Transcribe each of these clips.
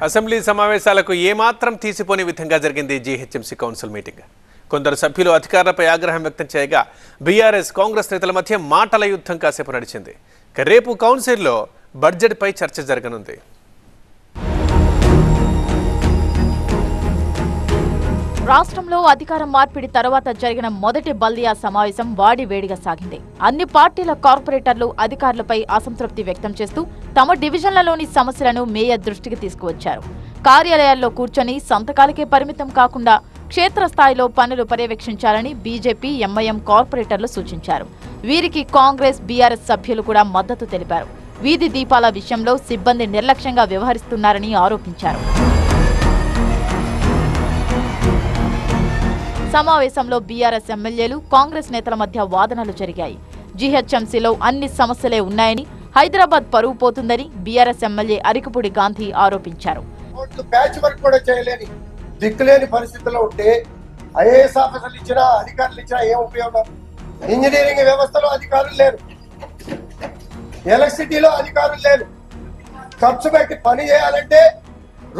Assembly సమావేశాలకు ఏమాత్రం తీసిపోని విధంగా జరిగింది జీహెచ్ఎంసీ కౌన్సిల్ మీటింగ్. కొందరు సభ్యులు అధికారులపై ఆగ్రహం వ్యక్తం చేయగా బీఆర్ఎస్ కాంగ్రెస్ నేతల మధ్య మాటల యుద్ధం కాసేపు నడిచింది. రేపు కౌన్సిల్లో బడ్జెట్పై చర్చ జరగనుంది. రాష్ట్రంలో అధికారం మార్పిడి తర్వాత జరిగిన మొదటి బల్దియా సమావేశం వాడివేడిగా సాగింది. అన్ని పార్టీల కార్పొరేటర్లు అధికారులపై అసంతృప్తి వ్యక్తం చేస్తూ తమ డివిజన్లలోని సమస్యలను మేయర్ దృష్టికి తీసుకువచ్చారు. కార్యాలయాల్లో కూర్చొని సంతకాలకే పరిమితం కాకుండా క్షేత్రస్థాయిలో పనులు పర్యవేక్షించాలని బీజేపీ, ఎంఐఎం కార్పొరేటర్లు సూచించారు. వీరికి కాంగ్రెస్, బీఆర్ఎస్ సభ్యులు కూడా మద్దతు తెలిపారు. వీధి దీపాల విషయంలో సిబ్బంది నిర్లక్ష్యంగా వ్యవహరిస్తున్నారని ఆరోపించారు. సమావేశంలో బీఆర్ఎస్ ఎమ్మెల్యేలు, కాంగ్రెస్ నేతల మధ్య వాదనలు జరిగాయి. జీహెచ్ఎంసీలో అన్ని సమస్యలే ఉన్నాయని, హైదరాబాద్ పరువు పోతుందని బీఆర్ఎస్ ఎమ్మెల్యే అరికపూడి గాంధీ ఆరోపించారు. ప్యాచ్ వర్క్ కూడా చేయలేని దిక్కులేని పరిస్థితుల్లో ఉంటే ఐఏఎస్ ఆఫీసర్లు ఇచ్చినా, అధికారులు ఇచ్చినా ఏం ఉపయోగం? ఇంజనీరింగ్ వ్యవస్థలో అధికారులు లేరు, ఎలక్ట్రిసిటీలో అధికారులు లేరు. ఖర్చు పెట్టి పని చేయాలంటే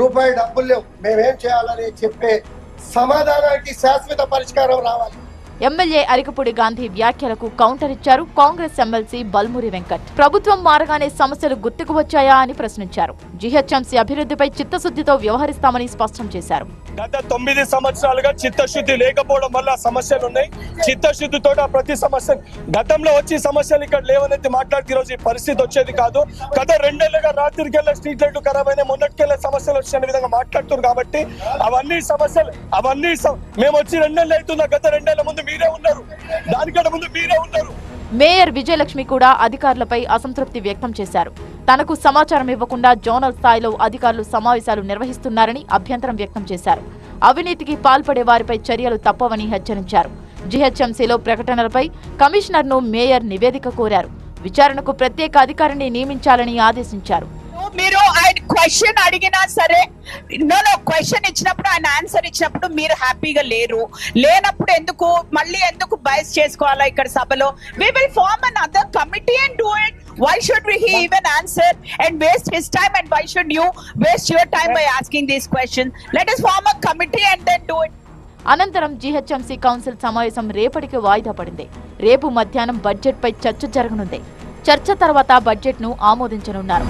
రూపాయి డబ్బులు లేవు. మేమేం చేయాలని చెప్పే సమాధానానికి శాశ్వత పరిష్కారం రావాలి. ఎమ్మెల్యే అరికపూడి గాంధీ వ్యాఖ్యలకు కౌంటర్ ఇచ్చారు కాంగ్రెస్ ఎమ్మెల్సీ బల్మూరి వెంకట్. ప్రభుత్వం మారగానే సమస్యలు గుర్తుకు వచ్చాయా అని ప్రశ్నించారు. జీహెచ్ఎంసీ అభివృద్ధిపై చిత్తశుద్ధితో వ్యవహరిస్తామని స్పష్టం చేశారు. గత 9 సంవత్సరాలుగా చిత్తశుద్ధి లేకపోవడం వల్ల సమస్యలు ఉన్నాయి. చిత్తశుద్ధితో ప్రతి సమస్య గతంలో వచ్చి సమస్యలు ఇక్కడ లేవనైతే మాట్లాడితే ఈరోజు ఈ పరిస్థితి వచ్చేది కాదు. గత 2 ఏళ్లుగా రాత్రికెళ్ళే స్ట్రీట్ లైట్లు ఖరాబ్ అయినా, మొన్నటికెళ్ళే సమస్యలు వచ్చిన విధంగా మాట్లాడుతున్నారు. కాబట్టి అవన్నీ సమస్యలు మేము వచ్చి 2 ఏళ్ళు అవుతుందా? గత 2 ఏళ్ల ముందు మీరే ఉన్నారు, దానికంటే ముందు మీరే ఉన్నారు. మేయర్ విజయలక్ష్మి కూడా అధికారులపై అసంతృప్తి వ్యక్తం చేశారు. తనకు సమాచారం ఇవ్వకుండా జోనల్ స్థాయిలో అధికారులు సమావేశాలు నిర్వహిస్తున్నారని అభ్యంతరం వ్యక్తం చేశారు. అవినీతికి పాల్పడే వారిపై చర్యలు తప్పవని హెచ్చరించారు. జీహెచ్ఎంసీలో ప్రకటనలపై కమిషనర్ను మేయర్ నివేదిక కోరారు. విచారణకు ప్రత్యేక అధికారిని నియమించాలని ఆదేశించారు. మీరు ఆయన క్వశ్చన్ అడిగినా సరే, క్వశ్చన్ ఇచ్చినప్పుడు ఆయన ఆన్సర్ ఇచ్చినప్పుడు మీరు హ్యాపీగా లేనప్పుడు ఎందుకు బైస్ చేసుకోవాలా ఇక్కడ సభలో? we will form another committee and do it. Why should he even answer and waste his time, and why should you waste your time by asking these questions? Let us form a committee and then do it. అనంతరం GHMC council సమావేశం రేపటికి వాయిదా పడింది. రేపు మధ్యాహ్నం బడ్జెట్పై చర్చ జరగనుంది. చర్చ తర్వాత బడ్జెట్ను ఆమోదించనున్నారు.